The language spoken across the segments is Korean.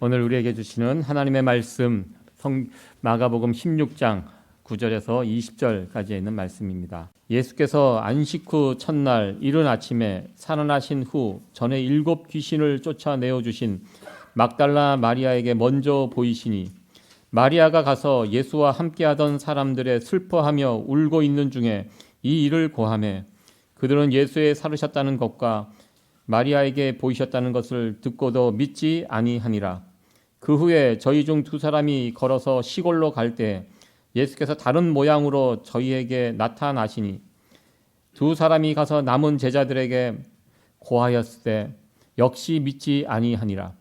오늘 우리에게 주시는 하나님의 말씀 마가복음 16장 9절에서 20절까지 있는 말씀입니다. 예수께서 안식 후 첫날 이른 아침에 살아나신 후 전에 7 귀신을 쫓아내어 주신 막달라 마리아에게 먼저 보이시니 마리아가 가서 예수와 함께하던 사람들의 슬퍼하며 울고 있는 중에 이 일을 고하매 그들은 예수의 살으셨다는 것과 마리아에게 보이셨다는 것을 듣고도 믿지 아니하니라. 그 후에 저희 중 2사람이 걸어서 시골로 갈 때 예수께서 다른 모양으로 저희에게 나타나시니 2사람이 가서 남은 제자들에게 고하였을 때 역시 믿지 아니하니라.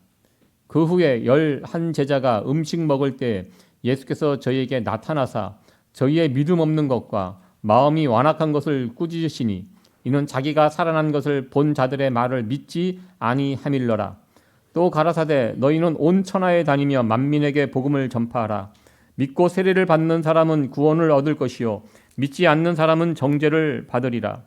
그 후에 11 제자가 음식 먹을 때 예수께서 저희에게 나타나사 저희의 믿음 없는 것과 마음이 완악한 것을 꾸짖으시니 이는 자기가 살아난 것을 본 자들의 말을 믿지 아니함일러라. 또 가라사대 너희는 온 천하에 다니며 만민에게 복음을 전파하라. 믿고 세례를 받는 사람은 구원을 얻을 것이요 믿지 않는 사람은 정죄를 받으리라.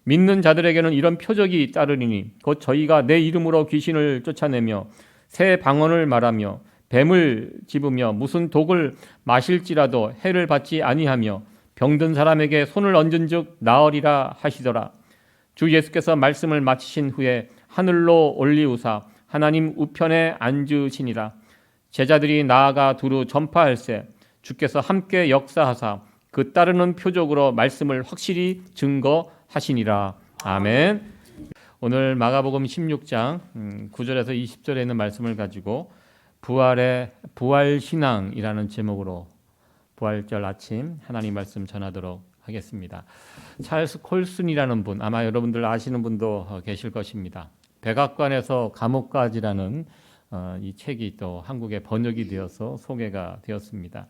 믿는 자들에게는 이런 표적이 따르리니 곧 저희가 내 이름으로 귀신을 쫓아내며 새 방언을 말하며 뱀을 집으며 무슨 독을 마실지라도 해를 받지 아니하며 병든 사람에게 손을 얹은즉 나으리라 하시더라. 주 예수께서 말씀을 마치신 후에 하늘로 올리우사 하나님 우편에 앉으시니라. 제자들이 나아가 두루 전파할세 주께서 함께 역사하사 그 따르는 표적으로 말씀을 확실히 증거하시니라. 아멘. 오늘 마가복음 16장 9절에서 20절에 있는 말씀을 가지고 부활신앙이라는 제목으로 부활절 아침 하나님 말씀 전하도록 하겠습니다. 찰스 콜슨이라는 분, 아마 여러분들 아시는 분도 계실 것입니다. 백악관에서 감옥까지라는 이 책이 또 한국에 번역이 되어서 소개가 되었습니다.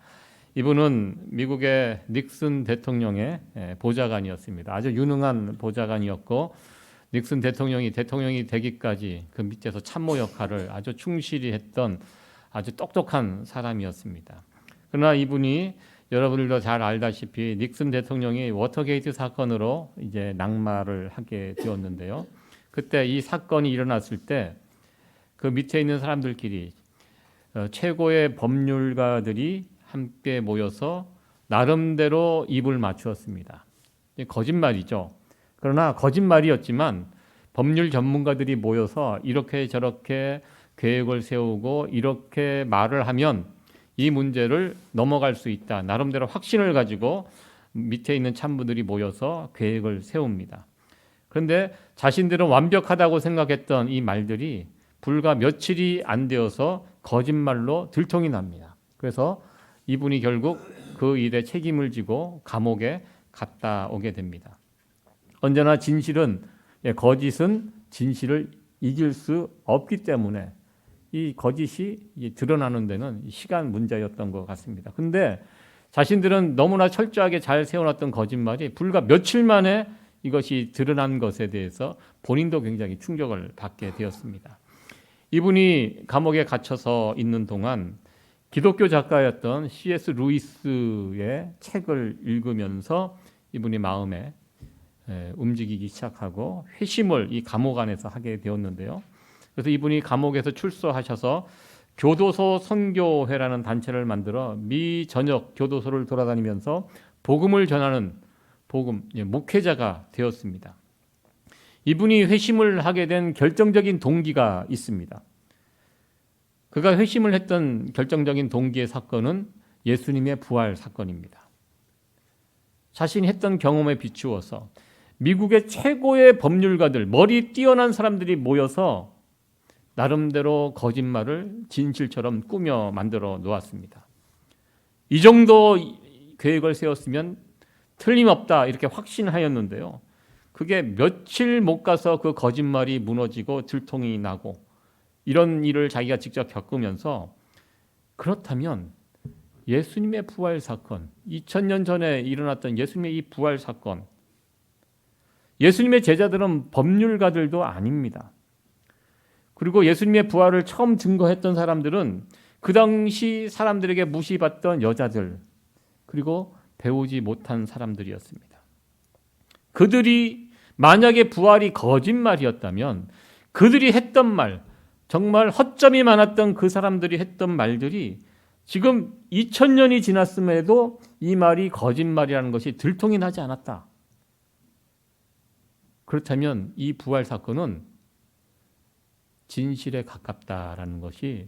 이분은 미국의 닉슨 대통령의 보좌관이었습니다. 아주 유능한 보좌관이었고 닉슨 대통령이 되기까지 그 밑에서 참모 역할을 아주 충실히 했던 아주 똑똑한 사람이었습니다. 그러나 이분이 여러분들도 잘 알다시피 닉슨 대통령이 워터게이트 사건으로 이제 낙마를 하게 되었는데요. 그때 이 사건이 일어났을 때 그 밑에 있는 사람들끼리 최고의 법률가들이 함께 모여서 나름대로 입을 맞추었습니다. 거짓말이죠. 그러나 거짓말이었지만 법률 전문가들이 모여서 이렇게 저렇게 계획을 세우고 이렇게 말을 하면 이 문제를 넘어갈 수 있다. 나름대로 확신을 가지고 밑에 있는 참부들이 모여서 계획을 세웁니다. 그런데 자신들은 완벽하다고 생각했던 이 말들이 불과 며칠이 안 되어서 거짓말로 들통이 납니다. 그래서 이분이 결국 그 일에 책임을 지고 감옥에 갔다 오게 됩니다. 언제나 거짓은 진실을 이길 수 없기 때문에 이 거짓이 드러나는 데는 시간 문제였던 것 같습니다. 그런데 자신들은 너무나 철저하게 잘 세워놨던 거짓말이 불과 며칠 만에 이것이 드러난 것에 대해서 본인도 굉장히 충격을 받게 되었습니다. 이분이 감옥에 갇혀서 있는 동안 기독교 작가였던 C.S. 루이스의 책을 읽으면서 이분이 마음에 움직이기 시작하고 회심을 이 감옥 안에서 하게 되었는데요. 그래서 이분이 감옥에서 출소하셔서 교도소 선교회라는 단체를 만들어 미 전역 교도소를 돌아다니면서 복음을 전하는 목회자가 되었습니다. 이분이 회심을 하게 된 결정적인 동기가 있습니다. 그가 회심을 했던 결정적인 동기의 사건은 예수님의 부활 사건입니다. 자신이 했던 경험에 비추어서 미국의 최고의 법률가들, 머리 뛰어난 사람들이 모여서 나름대로 거짓말을 진실처럼 꾸며 만들어 놓았습니다. 이 정도 계획을 세웠으면 틀림없다 이렇게 확신하였는데요. 그게 며칠 못 가서 그 거짓말이 무너지고 들통이 나고 이런 일을 자기가 직접 겪으면서 그렇다면 예수님의 부활 사건, 2000년 전에 일어났던 예수님의 이 부활 사건, 예수님의 제자들은 법률가들도 아닙니다. 그리고 예수님의 부활을 처음 증거했던 사람들은 그 당시 사람들에게 무시받던 여자들, 그리고 배우지 못한 사람들이었습니다. 그들이 만약에 부활이 거짓말이었다면 그들이 했던 말, 정말 허점이 많았던 그 사람들이 했던 말들이 지금 2000년이 지났음에도 이 말이 거짓말이라는 것이 들통이 나지 않았다. 그렇다면 이 부활 사건은 진실에 가깝다라는 것이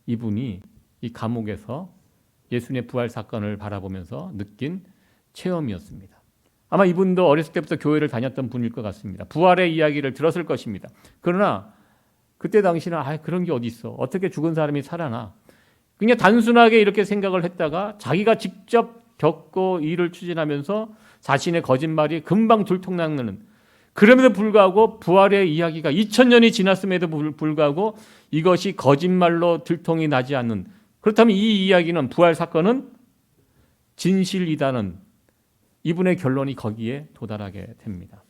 이분이 이 감옥에서 예수님의 부활 사건을 바라보면서 느낀 체험이었습니다. 아마 이분도 어렸을 때부터 교회를 다녔던 분일 것 같습니다. 부활의 이야기를 들었을 것입니다. 그러나 그때 당시는 그런 게 어디 있어? 어떻게 죽은 사람이 살아나? 그냥 단순하게 이렇게 생각을 했다가 자기가 직접 겪고 일을 추진하면서 자신의 거짓말이 금방 들통나는, 그럼에도 불구하고 부활의 이야기가 2000년이 지났음에도 불구하고 이것이 거짓말로 들통이 나지 않는, 그렇다면 이 이야기는, 부활 사건은 진실이다는 이분의 결론이 거기에 도달하게 됩니다.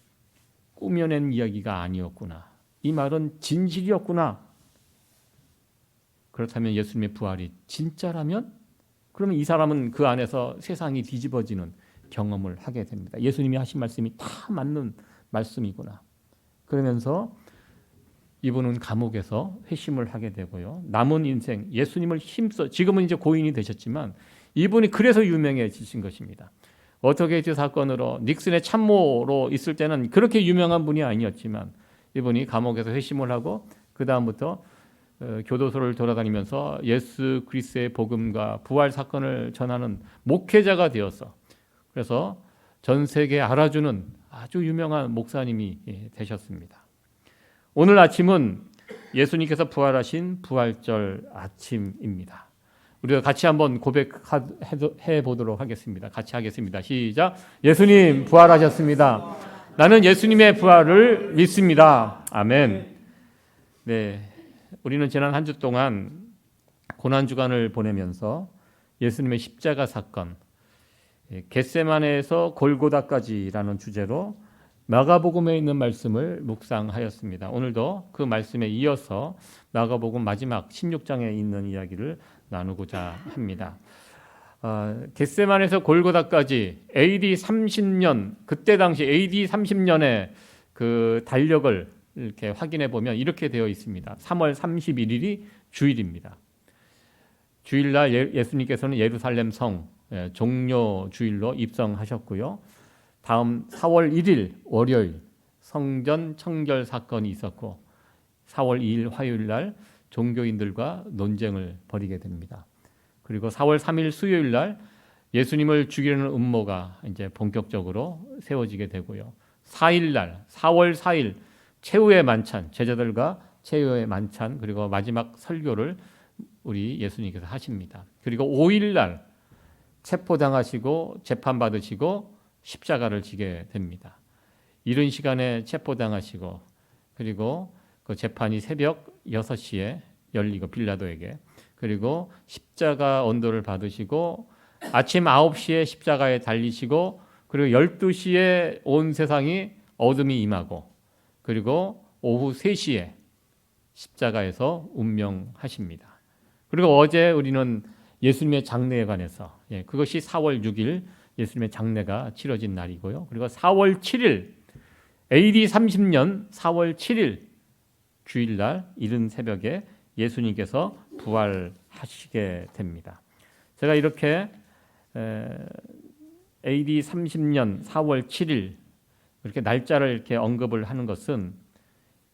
꾸며낸 이야기가 아니었구나. 이 말은 진실이었구나. 그렇다면 예수님의 부활이 진짜라면 그러면 이 사람은 그 안에서 세상이 뒤집어지는 경험을 하게 됩니다. 예수님이 하신 말씀이 다 맞는 말씀이구나. 그러면서 이분은 감옥에서 회심을 하게 되고요. 남은 인생 예수님을 힘써, 지금은 이제 고인이 되셨지만 이분이 그래서 유명해지신 것입니다. 워터게이트 사건으로 닉슨의 참모로 있을 때는 그렇게 유명한 분이 아니었지만 이분이 감옥에서 회심을 하고 그 다음부터 교도소를 돌아다니면서 예수 그리스도의 복음과 부활 사건을 전하는 목회자가 되어서, 그래서 전 세계에 알아주는 아주 유명한 목사님이 되셨습니다. 오늘 아침은 예수님께서 부활하신 부활절 아침입니다. 우리가 같이 한번 고백해 보도록 하겠습니다. 같이 하겠습니다. 시작. 예수님 부활하셨습니다. 나는 예수님의 부활을 믿습니다. 아멘. 네, 우리는 지난 한 주 동안 고난 주간을 보내면서 예수님의 십자가 사건, 겟세마네에서 골고다까지라는 주제로 마가복음에 있는 말씀을 묵상하였습니다. 오늘도 그 말씀에 이어서 마가복음 마지막 16장에 있는 이야기를 나누고자 합니다. 겟세마네에서 골고다까지 AD 30년, 그때 당시 AD 30년의 그 달력을 이렇게 확인해 보면 이렇게 되어 있습니다. 3월 31일이 주일입니다. 주일날 예수님께서는 예루살렘 성 종료 주일로 입성하셨고요. 다음 4월 1일 월요일 성전 청결 사건이 있었고 4월 2일 화요일 날 종교인들과 논쟁을 벌이게 됩니다. 그리고 4월 3일 수요일 날 예수님을 죽이려는 음모가 이제 본격적으로 세워지게 되고요. 4일 날 4월 4일 최후의 만찬, 제자들과 최후의 만찬, 그리고 마지막 설교를 우리 예수님께서 하십니다. 그리고 5일 날 체포당하시고 재판받으시고 십자가를 지게 됩니다. 이른 시간에 체포당하시고 그리고 그 재판이 새벽 6시에 열리고 빌라도에게, 그리고 십자가 언도를 받으시고 아침 9시에 십자가에 달리시고 그리고 12시에 온 세상이 어둠이 임하고 그리고 오후 3시에 십자가에서 운명하십니다. 그리고 어제 우리는 예수님의 장례에 관해서, 그것이 4월 6일 예수님의 장례가 치러진 날이고요. 그리고 4월 7일 AD 30년 4월 7일 주일날 이른 새벽에 예수님께서 부활하시게 됩니다. 제가 이렇게 AD 30년 4월 7일 이렇게 날짜를 이렇게 언급을 하는 것은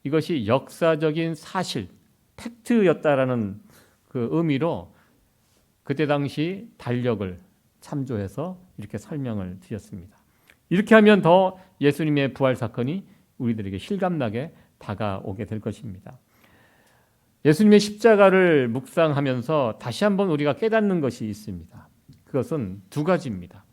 이것이 역사적인 사실, 팩트였다라는 그 의미로 그때 당시 달력을 참조해서 이렇게 설명을 드렸습니다. 이렇게 하면 더 예수님의 부활 사건이 우리들에게 실감나게 다가오게 될 것입니다. 예수님의 십자가를 묵상하면서 다시 한번 우리가 깨닫는 것이 있습니다. 그것은 두 가지입니다.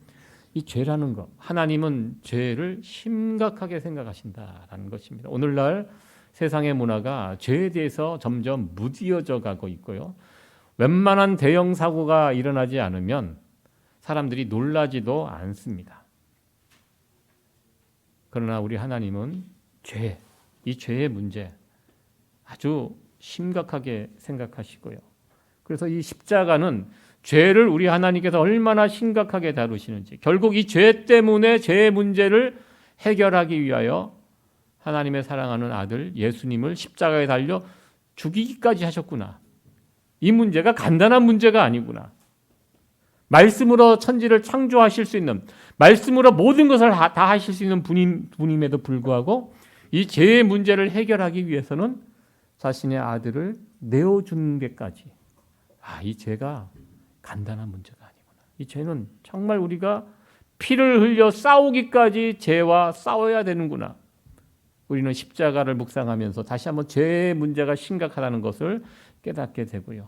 이 죄라는 것, 하나님은 죄를 심각하게 생각하신다라는 것입니다. 오늘날 세상의 문화가 죄에 대해서 점점 무디어져 가고 있고요. 웬만한 대형 사고가 일어나지 않으면 사람들이 놀라지도 않습니다. 그러나 우리 하나님은 죄, 이 죄의 문제 아주 심각하게 생각하시고요. 그래서 이 십자가는 죄를 우리 하나님께서 얼마나 심각하게 다루시는지, 결국 이 죄 때문에 죄의 문제를 해결하기 위하여 하나님의 사랑하는 아들 예수님을 십자가에 달려 죽이기까지 하셨구나. 이 문제가 간단한 문제가 아니구나. 말씀으로 천지를 창조하실 수 있는, 말씀으로 모든 것을 다 하실 수 있는 분임에도 불구하고 이 죄의 문제를 해결하기 위해서는 자신의 아들을 내어주는 데까지. 이 죄가 간단한 문제가 아니구나. 이 죄는 정말 우리가 피를 흘려 싸우기까지 죄와 싸워야 되는구나. 우리는 십자가를 묵상하면서 다시 한번 죄의 문제가 심각하다는 것을 깨닫게 되고요.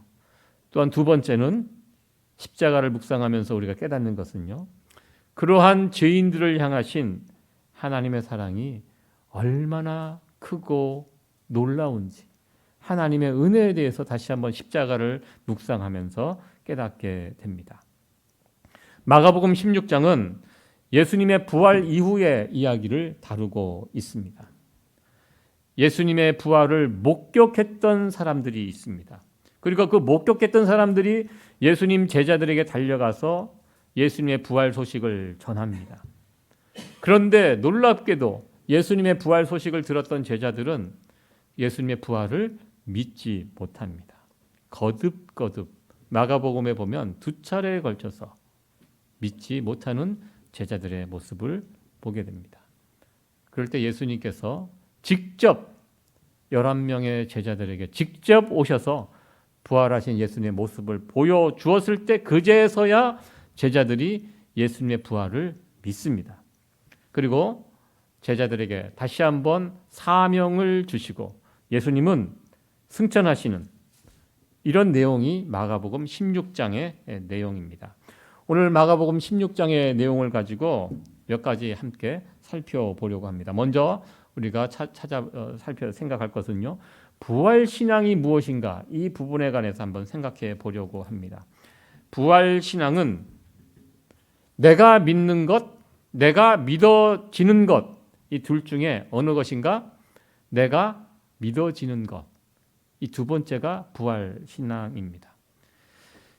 또한 두 번째는 십자가를 묵상하면서 우리가 깨닫는 것은요, 그러한 죄인들을 향하신 하나님의 사랑이 얼마나 크고 놀라운지, 하나님의 은혜에 대해서 다시 한번 십자가를 묵상하면서 깨닫게 됩니다. 마가복음 16장은 예수님의 부활 이후의 이야기를 다루고 있습니다. 예수님의 부활을 목격했던 사람들이 있습니다. 그리고 그 목격했던 사람들이 예수님 제자들에게 달려가서 예수님의 부활 소식을 전합니다. 그런데 놀랍게도 예수님의 부활 소식을 들었던 제자들은 예수님의 부활을 믿지 못합니다. 거듭거듭 마가복음에 보면 두 차례에 걸쳐서 믿지 못하는 제자들의 모습을 보게 됩니다. 그럴 때 예수님께서 직접 11명의 제자들에게 직접 오셔서 부활하신 예수님의 모습을 보여주었을 때 그제서야 제자들이 예수님의 부활을 믿습니다. 그리고 제자들에게 다시 한번 사명을 주시고 예수님은 승천하시는 이런 내용이 마가복음 16장의 내용입니다. 오늘 마가복음 16장의 내용을 가지고 몇 가지 함께 살펴보려고 합니다. 먼저 우리가 생각할 것은요, 부활 신앙이 무엇인가, 이 부분에 관해서 한번 생각해 보려고 합니다. 부활 신앙은 내가 믿는 것, 내가 믿어지는 것, 이 둘 중에 어느 것인가? 내가 믿어지는 것. 이 두 번째가 부활 신앙입니다.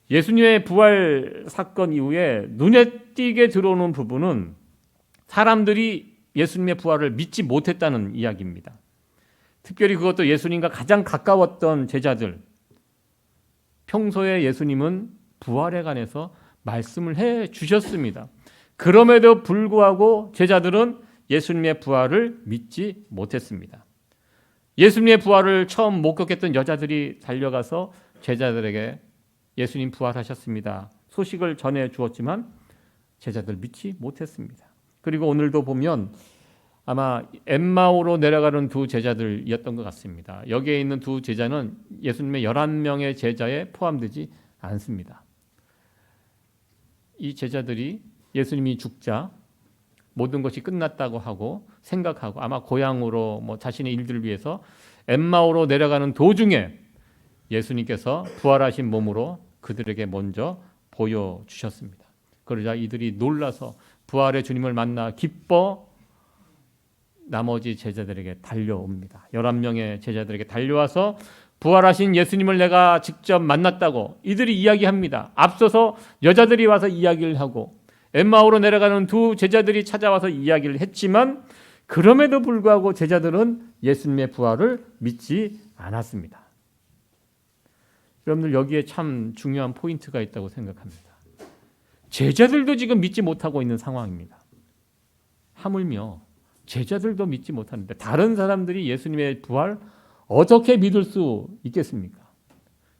예수님의 부활 사건 이후에 눈에 띄게 들어오는 부분은 사람들이 예수님의 부활을 믿지 못했다는 이야기입니다. 특별히 그것도 예수님과 가장 가까웠던 제자들. 평소에 예수님은 부활에 관해서 말씀을 해 주셨습니다. 그럼에도 불구하고 제자들은 예수님의 부활을 믿지 못했습니다. 예수님의 부활을 처음 목격했던 여자들이 달려가서 제자들에게 예수님 부활하셨습니다. 소식을 전해 주었지만 제자들 믿지 못했습니다. 그리고 오늘도 보면 아마 엠마오로 내려가는 두 제자들이었던 것 같습니다. 여기에 있는 두 제자는 예수님의 11명의 제자에 포함되지 않습니다. 이 제자들이 예수님이 죽자 모든 것이 끝났다고 하고 생각하고 아마 고향으로 자신의 일들을 위해서 엠마오로 내려가는 도중에 예수님께서 부활하신 몸으로 그들에게 먼저 보여주셨습니다. 그러자 이들이 놀라서 부활의 주님을 만나 기뻐 나머지 제자들에게 달려옵니다. 11명의 제자들에게 달려와서 부활하신 예수님을 내가 직접 만났다고 이들이 이야기합니다. 앞서서 여자들이 와서 이야기를 하고 엠마오로 내려가는 두 제자들이 찾아와서 이야기를 했지만 그럼에도 불구하고 제자들은 예수님의 부활을 믿지 않았습니다. 여러분들 여기에 참 중요한 포인트가 있다고 생각합니다. 제자들도 지금 믿지 못하고 있는 상황입니다. 하물며 제자들도 믿지 못하는데 다른 사람들이 예수님의 부활 어떻게 믿을 수 있겠습니까?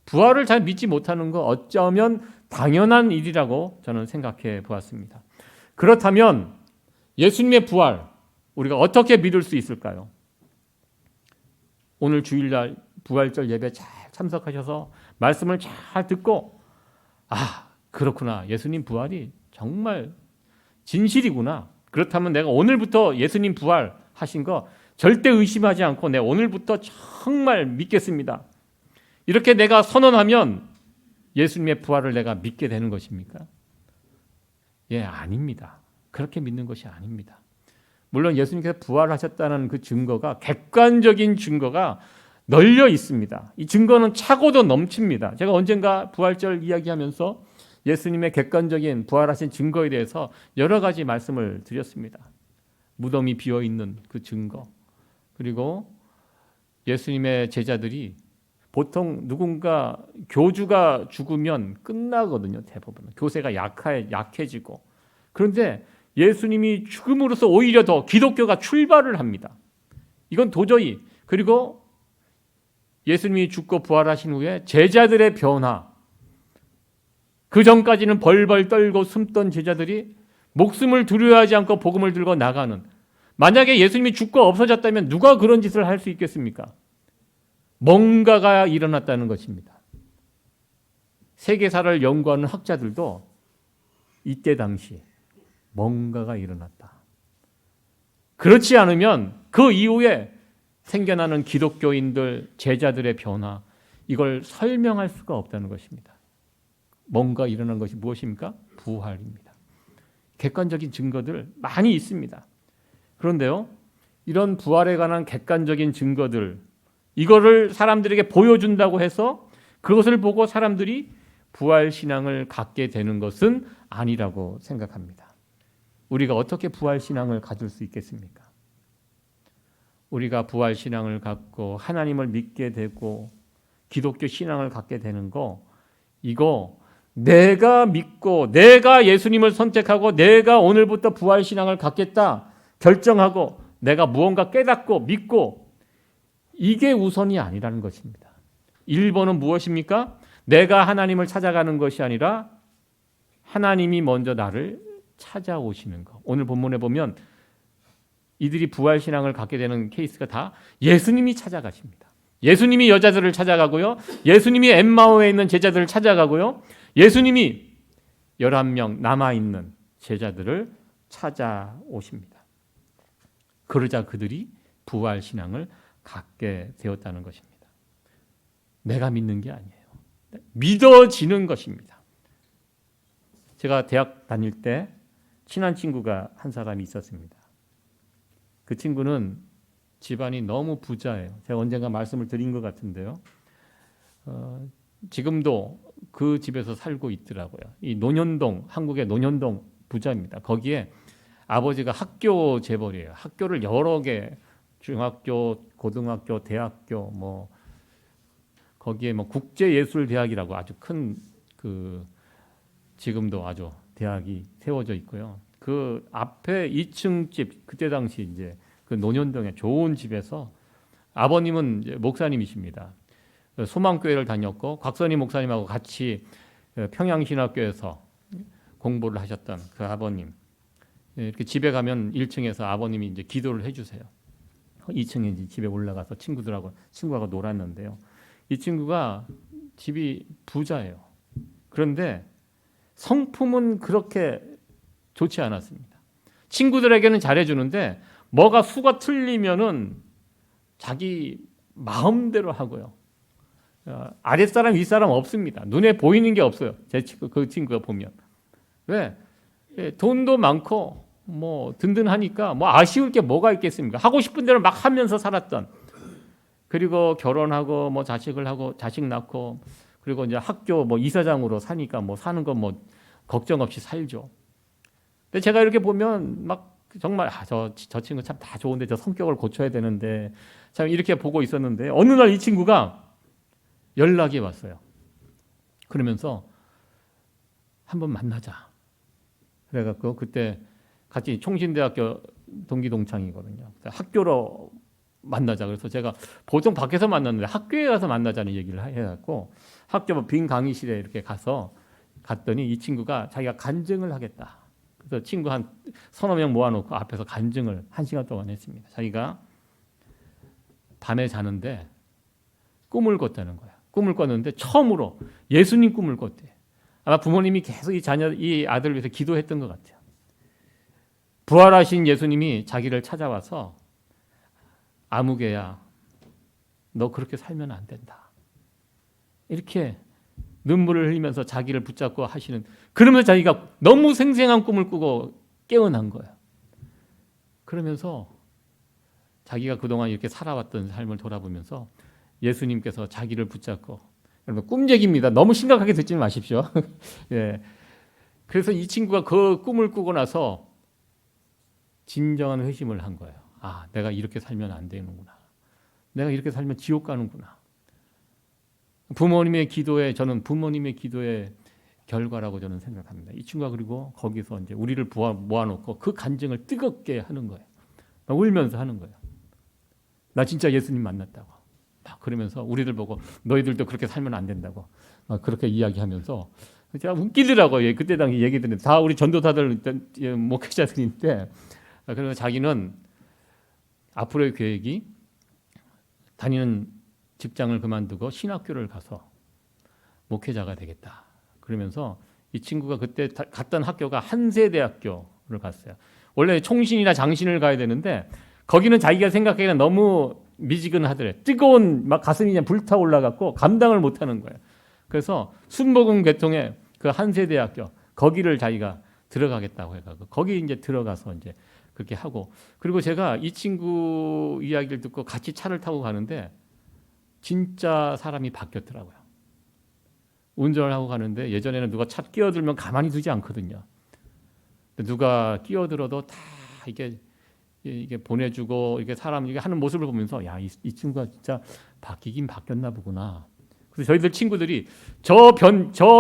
부활을 잘 믿지 못하는 거 어쩌면 당연한 일이라고 저는 생각해 보았습니다. 그렇다면 예수님의 부활 우리가 어떻게 믿을 수 있을까요? 오늘 주일날 부활절 예배 잘 참석하셔서 말씀을 잘 듣고 그렇구나. 예수님 부활이 정말 진실이구나. 그렇다면 내가 오늘부터 예수님 부활하신 거 절대 의심하지 않고 내가 오늘부터 정말 믿겠습니다. 이렇게 내가 선언하면 예수님의 부활을 내가 믿게 되는 것입니까? 아닙니다. 그렇게 믿는 것이 아닙니다. 물론 예수님께서 부활하셨다는 그 증거가 객관적인 증거가 널려 있습니다. 이 증거는 차고도 넘칩니다. 제가 언젠가 부활절 이야기하면서 예수님의 객관적인 부활하신 증거에 대해서 여러 가지 말씀을 드렸습니다. 무덤이 비어있는 그 증거, 그리고 예수님의 제자들이 보통 누군가 교주가 죽으면 끝나거든요. 대부분 교세가 약해지고. 그런데 예수님이 죽음으로써 오히려 더 기독교가 출발을 합니다. 이건 도저히. 그리고 예수님이 죽고 부활하신 후에 제자들의 변화, 그 전까지는 벌벌 떨고 숨던 제자들이 목숨을 두려워하지 않고 복음을 들고 나가는, 만약에 예수님이 죽고 없어졌다면 누가 그런 짓을 할 수 있겠습니까? 뭔가가 일어났다는 것입니다. 세계사를 연구하는 학자들도 이때 당시 뭔가가 일어났다. 그렇지 않으면 그 이후에 생겨나는 기독교인들, 제자들의 변화, 이걸 설명할 수가 없다는 것입니다. 뭔가 일어난 것이 무엇입니까? 부활입니다. 객관적인 증거들 많이 있습니다. 그런데요, 이런 부활에 관한 객관적인 증거들, 이거를 사람들에게 보여준다고 해서 그것을 보고 사람들이 부활신앙을 갖게 되는 것은 아니라고 생각합니다. 우리가 어떻게 부활신앙을 가질 수 있겠습니까? 우리가 부활신앙을 갖고 하나님을 믿게 되고 기독교 신앙을 갖게 되는 거, 이거 내가 믿고 내가 예수님을 선택하고 내가 오늘부터 부활신앙을 갖겠다 결정하고 내가 무언가 깨닫고 믿고, 이게 우선이 아니라는 것입니다. 1번은 무엇입니까? 내가 하나님을 찾아가는 것이 아니라 하나님이 먼저 나를 찾아오시는 것. 오늘 본문에 보면 이들이 부활신앙을 갖게 되는 케이스가 다 예수님이 찾아가십니다. 예수님이 여자들을 찾아가고요. 예수님이 엠마오에 있는 제자들을 찾아가고요. 예수님이 11명 남아있는 제자들을 찾아오십니다. 그러자 그들이 부활신앙을 갖게 되었다는 것입니다. 내가 믿는 게 아니에요. 믿어지는 것입니다. 제가 대학 다닐 때 친한 친구가 한 사람이 있었습니다. 그 친구는 집안이 너무 부자예요. 제가 언젠가 말씀을 드린 것 같은데요. 지금도 그 집에서 살고 있더라고요. 이 논현동, 한국의 논현동 부자입니다. 거기에 아버지가 학교 재벌이에요. 학교를 여러 개, 중학교, 고등학교, 대학교, 뭐 거기에 뭐 국제예술대학이라고 아주 큰 그 지금도 아주 대학이 세워져 있고요. 그 앞에 2층 집, 그때 당시 이제 그 논현동의 좋은 집에서, 아버님은 이제 목사님이십니다. 소망교회를 다녔고 곽선희 목사님하고 같이 평양신학교에서 공부를 하셨던 그 아버님. 이렇게 집에 가면 1층에서 아버님이 이제 기도를 해주세요. 2층에 이제 집에 올라가서 친구하고 놀았는데요. 이 친구가 집이 부자예요. 그런데 성품은 그렇게 좋지 않았습니다. 친구들에게는 잘해주는데 뭐가 수가 틀리면은 자기 마음대로 하고요. 아랫사람 윗사람 없습니다. 눈에 보이는 게 없어요. 그 친구가 보면. 왜? 돈도 많고 뭐 든든하니까 뭐 아쉬울 게 뭐가 있겠습니까? 하고 싶은 대로 막 하면서 살았던. 그리고 결혼하고 뭐 자식을 하고 자식 낳고, 그리고 이제 학교 뭐 이사장으로 사니까 뭐 사는 거 뭐 걱정 없이 살죠. 근데 제가 이렇게 보면 막 정말 저 친구 참 다 좋은데 저 성격을 고쳐야 되는데 참 이렇게 보고 있었는데, 어느 날 이 친구가 연락이 왔어요. 그러면서 한번 만나자. 그래갖고 그때 같이 총신대학교 동기 동창이거든요. 학교로 만나자. 그래서 제가 보통 밖에서 만났는데 학교에 가서 만나자는 얘기를 해갖고 학교 뭐 빈 강의실에 이렇게 갔더니 이 친구가 자기가 간증을 하겠다. 그래서 친구 한 서너 명 모아놓고 앞에서 간증을 1시간 동안 했습니다. 자기가 밤에 자는데 꿈을 꿨다는 거야. 꿈을 꿨는데 처음으로 예수님 꿈을 꿨대. 아마 부모님이 계속 이 아들을 위해서 기도했던 것 같아요. 부활하신 예수님이 자기를 찾아와서 아무개야, 너 그렇게 살면 안 된다. 이렇게 눈물을 흘리면서 자기를 붙잡고 하시는, 그러면서 자기가 너무 생생한 꿈을 꾸고 깨어난 거예요. 그러면서 자기가 그동안 이렇게 살아왔던 삶을 돌아보면서 예수님께서 자기를 붙잡고, 여러분 꿈 얘기입니다. 너무 심각하게 듣지 마십시오. 예. 그래서 이 친구가 그 꿈을 꾸고 나서 진정한 회심을 한 거예요. 아, 내가 이렇게 살면 안 되는구나. 내가 이렇게 살면 지옥 가는구나. 저는 부모님의 기도의 결과라고 저는 생각합니다. 이 친구가 그리고 거기서 이제 우리를 모아놓고 그 간증을 뜨겁게 하는 거예요. 막 울면서 하는 거예요. 나 진짜 예수님 만났다고. 막 그러면서 우리들 보고 너희들도 그렇게 살면 안 된다고. 막 그렇게 이야기하면서 제가 웃기더라고요. 그때 당시 얘기 듣는데 다 우리 전도사들 목회자들인데 그래서 자기는 앞으로의 계획이 다니는 직장을 그만두고 신학교를 가서 목회자가 되겠다. 그러면서 이 친구가 그때 갔던 학교가 한세대학교를 갔어요. 원래 총신이나 장신을 가야 되는데 거기는 자기가 생각하기에는 너무 미지근하더래. 뜨거운 막 가슴이 그냥 불타 올라갔고 감당을 못하는 거예요. 그래서 순복음 계통의 그 한세대학교 거기를 자기가 들어가겠다고 해가지고 거기 이제 들어가서 이제 그렇게 하고 그리고 제가 이 친구 이야기를 듣고 같이 차를 타고 가는데 진짜 사람이 바뀌었더라고요. 운전을 하고 가는데 예전에는 누가 차 끼어들면 가만히 두지 않거든요. 누가 끼어들어도 다 이게 보내주고 이게 사람 이게 하는 모습을 보면서 야, 이 친구가 진짜 바뀌긴 바뀌었나 보구나. 그래서 저희들 친구들이 저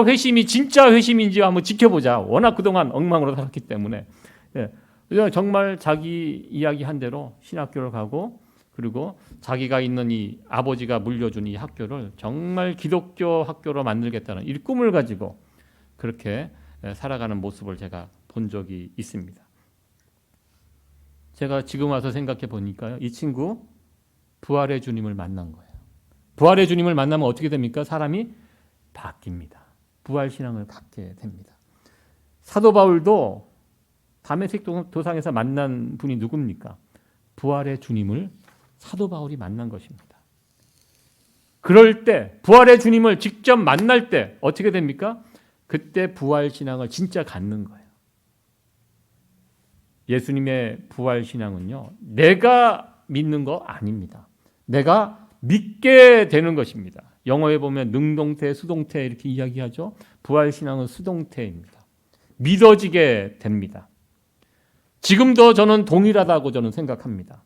회심이 진짜 회심인지 한번 지켜보자. 워낙 그동안 엉망으로 살았기 때문에 정말 자기 이야기한 대로 신학교를 가고 그리고 자기가 있는 이 아버지가 물려준 이 학교를 정말 기독교 학교로 만들겠다는 이 꿈을 가지고 그렇게 살아가는 모습을 제가 본 적이 있습니다. 제가 지금 와서 생각해 보니까요. 이 친구 부활의 주님을 만난 거예요. 부활의 주님을 만나면 어떻게 됩니까? 사람이 바뀝니다. 부활신앙을 갖게 됩니다. 사도 바울도 다메섹 도상에서 만난 분이 누굽니까? 부활의 주님을 사도 바울이 만난 것입니다. 그럴 때 부활의 주님을 직접 만날 때 어떻게 됩니까? 그때 부활신앙을 진짜 갖는 거예요. 예수님의 부활신앙은요. 내가 믿는 거 아닙니다. 내가 믿게 되는 것입니다. 영어에 보면 능동태, 수동태 이렇게 이야기하죠. 부활신앙은 수동태입니다. 믿어지게 됩니다. 지금도 저는 동일하다고 저는 생각합니다.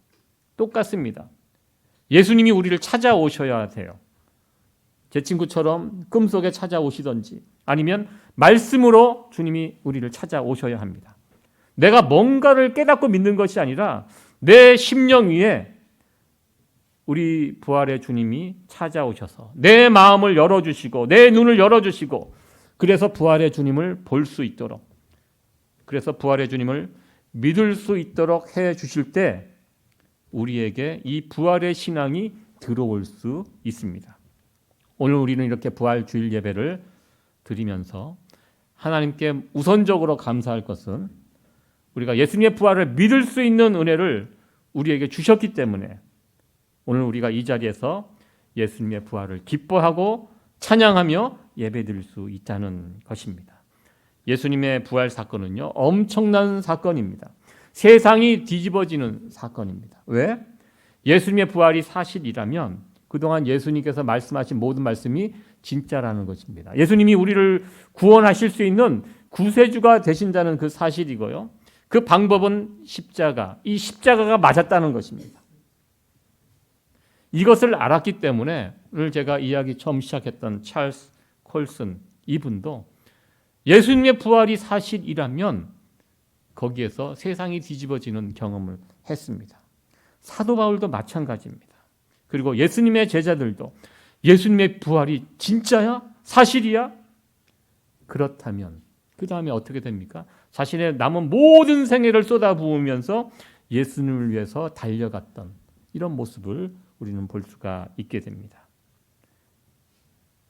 똑같습니다. 예수님이 우리를 찾아오셔야 돼요. 제 친구처럼 꿈속에 찾아오시든지 아니면 말씀으로 주님이 우리를 찾아오셔야 합니다. 내가 뭔가를 깨닫고 믿는 것이 아니라 내 심령 위에 우리 부활의 주님이 찾아오셔서 내 마음을 열어주시고 내 눈을 열어주시고 그래서 부활의 주님을 볼 수 있도록 그래서 부활의 주님을 믿을 수 있도록 해 주실 때 우리에게 이 부활의 신앙이 들어올 수 있습니다. 오늘 우리는 이렇게 부활 주일 예배를 드리면서 하나님께 우선적으로 감사할 것은 우리가 예수님의 부활을 믿을 수 있는 은혜를 우리에게 주셨기 때문에 오늘 우리가 이 자리에서 예수님의 부활을 기뻐하고 찬양하며 예배드릴 수 있다는 것입니다. 예수님의 부활 사건은요, 엄청난 사건입니다. 세상이 뒤집어지는 사건입니다. 왜? 예수님의 부활이 사실이라면 그동안 예수님께서 말씀하신 모든 말씀이 진짜라는 것입니다. 예수님이 우리를 구원하실 수 있는 구세주가 되신다는 그 사실이고요. 그 방법은 십자가, 이 십자가가 맞았다는 것입니다. 이것을 알았기 때문에 오늘 제가 이야기 처음 시작했던 찰스 콜슨 이분도 예수님의 부활이 사실이라면 거기에서 세상이 뒤집어지는 경험을 했습니다. 사도 바울도 마찬가지입니다. 그리고 예수님의 제자들도 예수님의 부활이 진짜야? 사실이야? 그렇다면 그 다음에 어떻게 됩니까? 자신의 남은 모든 생애를 쏟아부으면서 예수님을 위해서 달려갔던 이런 모습을 우리는 볼 수가 있게 됩니다.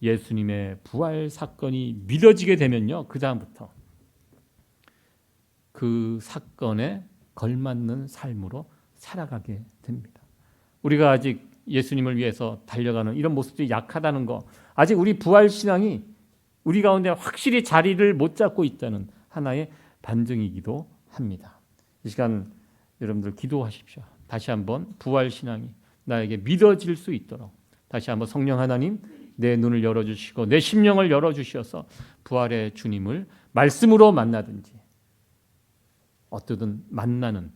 예수님의 부활 사건이 믿어지게 되면요, 그 다음부터 그 사건에 걸맞는 삶으로 살아가게 됩니다. 우리가 아직 예수님을 위해서 달려가는 이런 모습들이 약하다는 거, 아직 우리 부활 신앙이 우리 가운데 확실히 자리를 못 잡고 있다는 하나의 반증이기도 합니다. 이 시간 여러분들 기도하십시오. 다시 한번 부활 신앙이 나에게 믿어질 수 있도록 다시 한번 성령 하나님 내 눈을 열어주시고 내 심령을 열어주셔서 부활의 주님을 말씀으로 만나든지 어떠든 만나는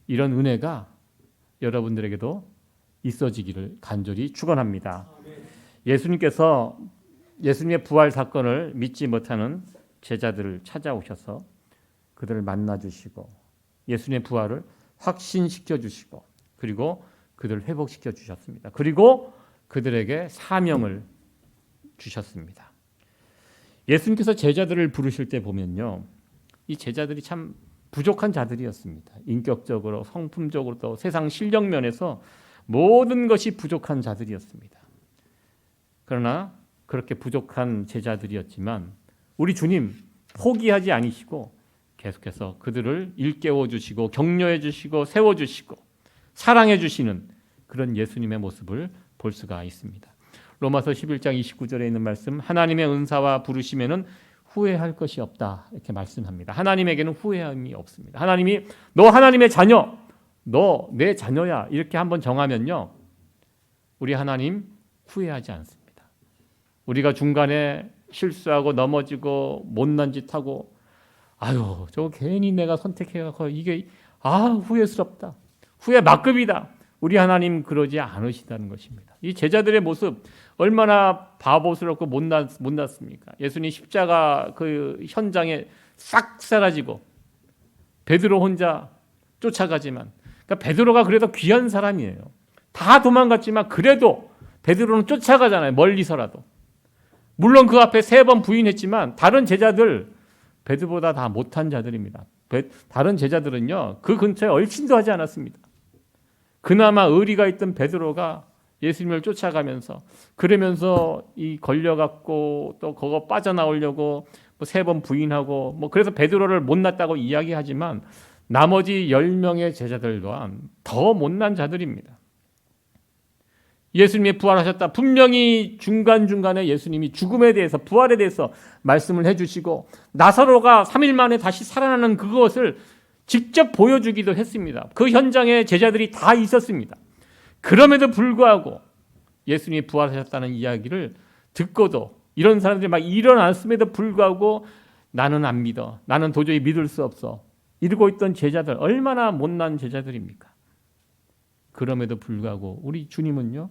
이런 은혜가 여러분들에게도 있어지기를 간절히 축원합니다. 예수님의 부활 사건을 믿지 못하는 제자들을 찾아오셔서 그들을 만나주시고 예수님의 부활을 확신시켜 주시고 그리고 그들을 회복시켜 주셨습니다. 그리고 그들에게 사명을 주셨습니다. 예수님께서 제자들을 부르실 때 보면요, 이 제자들이 참 부족한 자들이었습니다. 인격적으로, 성품적으로, 또 세상 실력 면에서 모든 것이 부족한 자들이었습니다. 그러나 그렇게 부족한 제자들이었지만 우리 주님 포기하지 않으시고 계속해서 그들을 일깨워 주시고 격려해 주시고 세워 주시고 사랑해 주시는 그런 예수님의 모습을 볼 수가 있습니다. 로마서 11장 29절에 있는 말씀, 하나님의 은사와 부르심에는 후회할 것이 없다 이렇게 말씀합니다. 하나님에게는 후회함이 없습니다. 하나님이 너 하나님의 자녀, 너 내 자녀야 이렇게 한번 정하면요, 우리 하나님 후회하지 않습니다. 우리가 중간에 실수하고 넘어지고 못난 짓 하고 아유 저거 괜히 내가 선택해서 이게 후회스럽다, 후회 막급이다, 우리 하나님 그러지 않으시다는 것입니다. 이 제자들의 모습 얼마나 바보스럽고 못났습니까? 예수님 십자가 그 현장에 싹 사라지고 베드로 혼자 쫓아가지만, 그러니까 베드로가 그래도 귀한 사람이에요. 다 도망갔지만 그래도 베드로는 쫓아가잖아요. 멀리서라도. 물론 그 앞에 3번 부인했지만 다른 제자들 베드로보다 다 못한 자들입니다. 다른 제자들은요 그 근처에 얼씬도 하지 않았습니다. 그나마 의리가 있던 베드로가 예수님을 쫓아가면서 그러면서 이 걸려갖고 또 그거 빠져나오려고 3번 부인하고 그래서 베드로를 못났다고 이야기하지만 나머지 10명의 제자들 또한 더 못난 자들입니다. 예수님이 부활하셨다. 분명히 중간중간에 예수님이 죽음에 대해서 부활에 대해서 말씀을 해주시고 나사로가 3일 만에 다시 살아나는 그것을 직접 보여주기도 했습니다. 그 현장에 제자들이 다 있었습니다. 그럼에도 불구하고 예수님이 부활하셨다는 이야기를 듣고도 이런 사람들이 막 일어났음에도 불구하고 나는 안 믿어, 나는 도저히 믿을 수 없어 이러고 있던 제자들, 얼마나 못난 제자들입니까? 그럼에도 불구하고 우리 주님은요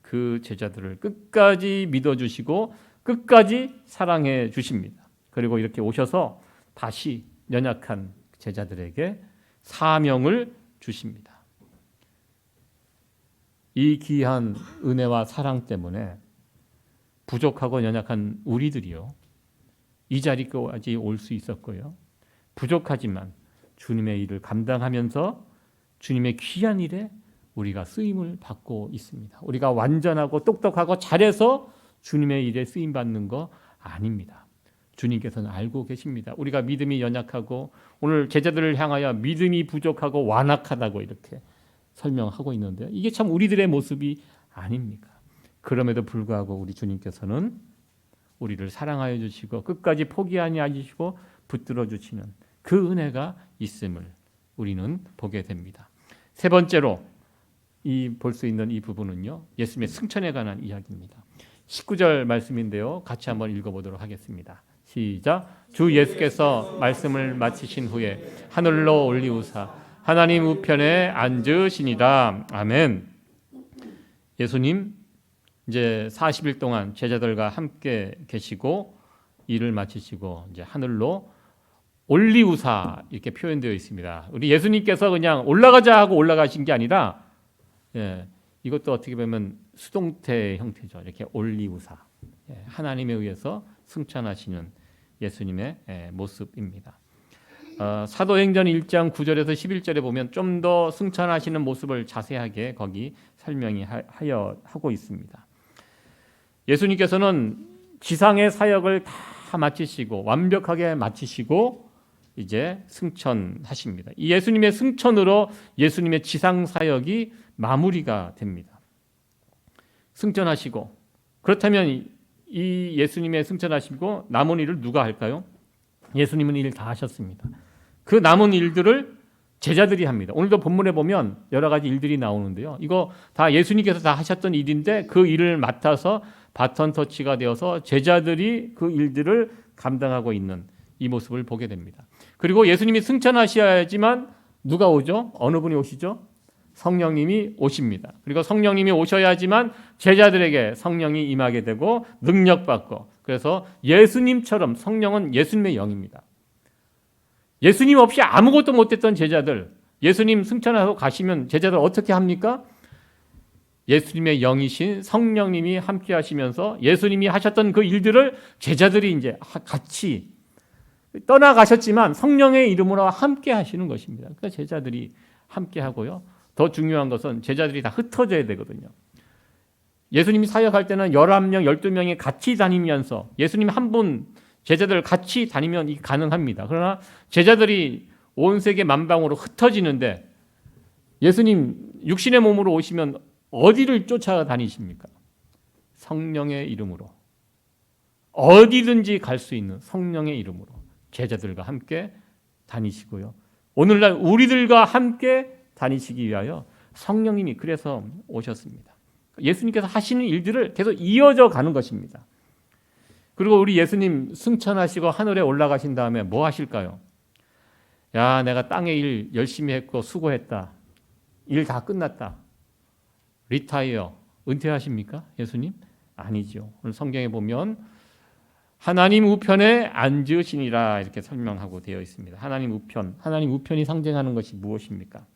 그 제자들을 끝까지 믿어주시고 끝까지 사랑해 주십니다. 그리고 이렇게 오셔서 다시 연약한 제자들에게 사명을 주십니다. 이 귀한 은혜와 사랑 때문에 부족하고 연약한 우리들이요 이 자리까지 올 수 있었고요, 부족하지만 주님의 일을 감당하면서 주님의 귀한 일에 우리가 쓰임을 받고 있습니다. 우리가 완전하고 똑똑하고 잘해서 주님의 일에 쓰임 받는 거 아닙니다. 주님께서는 알고 계십니다. 우리가 믿음이 연약하고 오늘 제자들을 향하여 믿음이 부족하고 완악하다고 이렇게 설명하고 있는데요, 이게 참 우리들의 모습이 아닙니까? 그럼에도 불구하고 우리 주님께서는 우리를 사랑하여 주시고 끝까지 포기하지 않으시고 붙들어 주시는 그 은혜가 있음을 우리는 보게 됩니다. 세 번째로 볼 수 있는 이 부분은요, 예수님의 승천에 관한 이야기입니다. 19절 말씀인데요, 같이 한번 읽어보도록 하겠습니다. 시작. 주 예수께서 말씀을 마치신 후에 하늘로 올리우사 하나님 우편에 앉으시니라. 아멘. 예수님 이제 40일 동안 제자들과 함께 계시고 일을 마치시고 이제 하늘로 올리우사 이렇게 표현되어 있습니다. 우리 예수님께서 그냥 올라가자 하고 올라가신 게 아니라 이것도 어떻게 보면 수동태 형태죠. 이렇게 올리우사, 하나님에 의해서 승천하시는 예수님의 모습입니다. 사도행전 1장 9절에서 11절에 보면 좀 더 승천하시는 모습을 자세하게 거기 설명이 하고 있습니다. 예수님께서는 지상의 사역을 다 마치시고 완벽하게 마치시고 이제 승천하십니다. 이 예수님의 승천으로 예수님의 지상 사역이 마무리가 됩니다. 승천하시고, 그렇다면 이 예수님의 승천하시고 남은 일을 누가 할까요? 예수님은 일 다 하셨습니다. 그 남은 일들을 제자들이 합니다. 오늘도 본문에 보면 여러 가지 일들이 나오는데요, 이거 다 예수님께서 다 하셨던 일인데 그 일을 맡아서 바톤 터치가 되어서 제자들이 그 일들을 감당하고 있는 이 모습을 보게 됩니다. 그리고 예수님이 승천하셔야지만 누가 오죠? 어느 분이 오시죠? 성령님이 오십니다. 그리고 성령님이 오셔야지만 제자들에게 성령이 임하게 되고 능력받고, 그래서 예수님처럼 성령은 예수님의 영입니다. 예수님 없이 아무것도 못했던 제자들, 예수님 승천하고 가시면 제자들 어떻게 합니까? 예수님의 영이신 성령님이 함께 하시면서 예수님이 하셨던 그 일들을 제자들이 이제 같이 떠나가셨지만 성령의 이름으로 함께 하시는 것입니다. 그러니까 제자들이 함께 하고요. 더 중요한 것은 제자들이 다 흩어져야 되거든요. 예수님이 사역할 때는 11명, 12명이 같이 다니면서 예수님 한 분 제자들 같이 다니면 이게 가능합니다. 그러나 제자들이 온 세계 만방으로 흩어지는데 예수님 육신의 몸으로 오시면 어디를 쫓아다니십니까? 성령의 이름으로. 어디든지 갈 수 있는 성령의 이름으로 제자들과 함께 다니시고요. 오늘날 우리들과 함께 다니시기 위하여 성령님이 그래서 오셨습니다. 예수님께서 하시는 일들을 계속 이어져 가는 것입니다. 그리고 우리 예수님 승천하시고 하늘에 올라가신 다음에 뭐 하실까요? 야, 내가 땅에 일 열심히 했고 수고했다. 일 다 끝났다. 리타이어, 은퇴하십니까? 예수님? 아니죠. 오늘 성경에 보면 하나님 우편에 앉으시니라 이렇게 설명하고 되어 있습니다. 하나님 우편, 하나님 우편이 상징하는 것이 무엇입니까?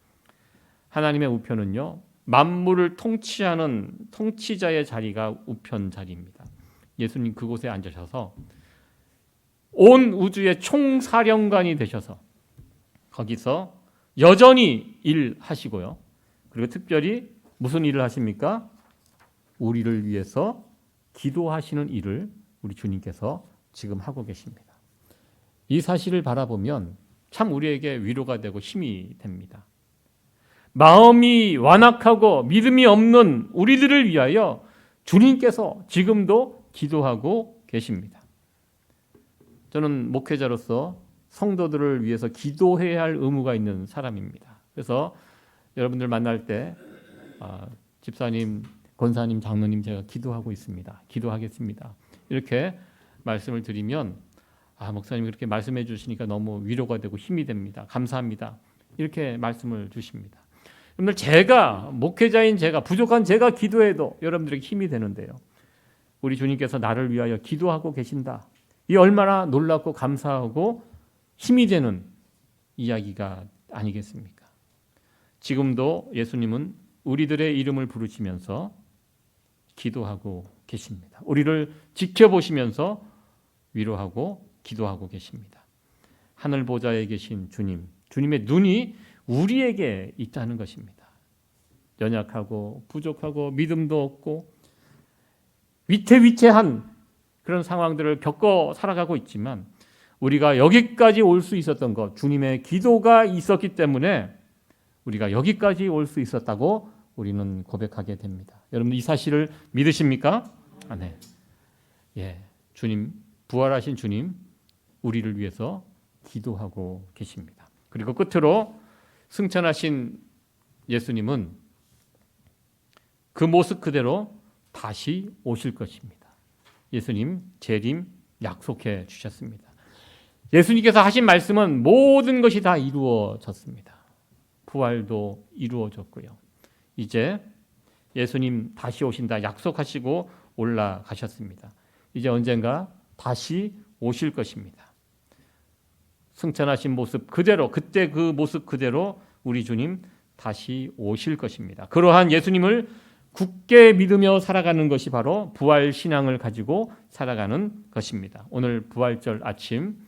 하나님의 우편은요, 만물을 통치하는 통치자의 자리가 우편 자리입니다. 예수님 그곳에 앉으셔서 온 우주의 총사령관이 되셔서 거기서 여전히 일하시고요. 그리고 특별히 무슨 일을 하십니까? 우리를 위해서 기도하시는 일을 우리 주님께서 지금 하고 계십니다. 이 사실을 바라보면 참 우리에게 위로가 되고 힘이 됩니다. 마음이 완악하고 믿음이 없는 우리들을 위하여 주님께서 지금도 기도하고 계십니다. 저는 목회자로서 성도들을 위해서 기도해야 할 의무가 있는 사람입니다. 그래서 여러분들 만날 때 집사님, 권사님, 장로님 제가 기도하고 있습니다. 기도하겠습니다. 이렇게 말씀을 드리면 목사님 그렇게 말씀해 주시니까 너무 위로가 되고 힘이 됩니다. 감사합니다. 이렇게 말씀을 주십니다. 여러분들 제가 목회자인 제가 부족한 제가 기도해도 여러분들에게 힘이 되는데요. 우리 주님께서 나를 위하여 기도하고 계신다. 이 얼마나 놀랍고 감사하고 힘이 되는 이야기가 아니겠습니까? 지금도 예수님은 우리들의 이름을 부르시면서 기도하고 계십니다. 우리를 지켜보시면서 위로하고 기도하고 계십니다. 하늘 보좌에 계신 주님, 주님의 눈이 우리에게 있다는 것입니다. 연약하고 부족하고 믿음도 없고 위태위태한 그런 상황들을 겪어 살아가고 있지만 우리가 여기까지 올 수 있었던 것, 주님의 기도가 있었기 때문에 우리가 여기까지 올 수 있었다고 우리는 고백하게 됩니다. 여러분 이 사실을 믿으십니까? 네. 예, 주님, 부활하신 주님, 우리를 위해서 기도하고 계십니다. 그리고 끝으로 승천하신 예수님은 그 모습 그대로 다시 오실 것입니다. 예수님 재림 약속해 주셨습니다. 예수님께서 하신 말씀은 모든 것이 다 이루어졌습니다. 부활도 이루어졌고요. 이제 예수님 다시 오신다 약속하시고 올라가셨습니다. 이제 언젠가 다시 오실 것입니다. 승천하신 모습 그대로, 그때 그 모습 그대로 우리 주님 다시 오실 것입니다. 그러한 예수님을 굳게 믿으며 살아가는 것이 바로 부활 신앙을 가지고 살아가는 것입니다. 오늘 부활절 아침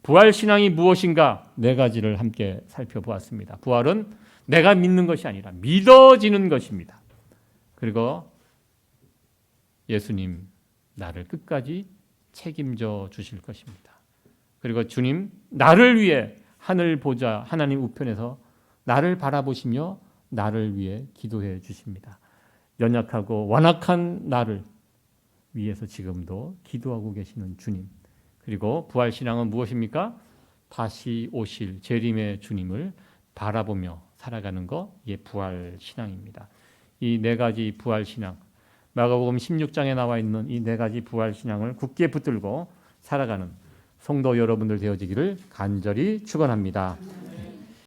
부활 신앙이 무엇인가 네 가지를 함께 살펴보았습니다. 부활은 내가 믿는 것이 아니라 믿어지는 것입니다. 그리고 예수님 나를 끝까지 책임져 주실 것입니다. 그리고 주님 나를 위해 하늘 보좌 하나님 우편에서 나를 바라보시며 나를 위해 기도해 주십니다. 연약하고 완악한 나를 위해서 지금도 기도하고 계시는 주님. 그리고 부활신앙은 무엇입니까? 다시 오실 재림의 주님을 바라보며 살아가는 것, 이게 부활신앙입니다. 이 네 가지 부활신앙, 마가복음 16장에 나와 있는 이 네 가지 부활신앙을 굳게 붙들고 살아가는 성도 여러분들 되어지기를 간절히 축원합니다.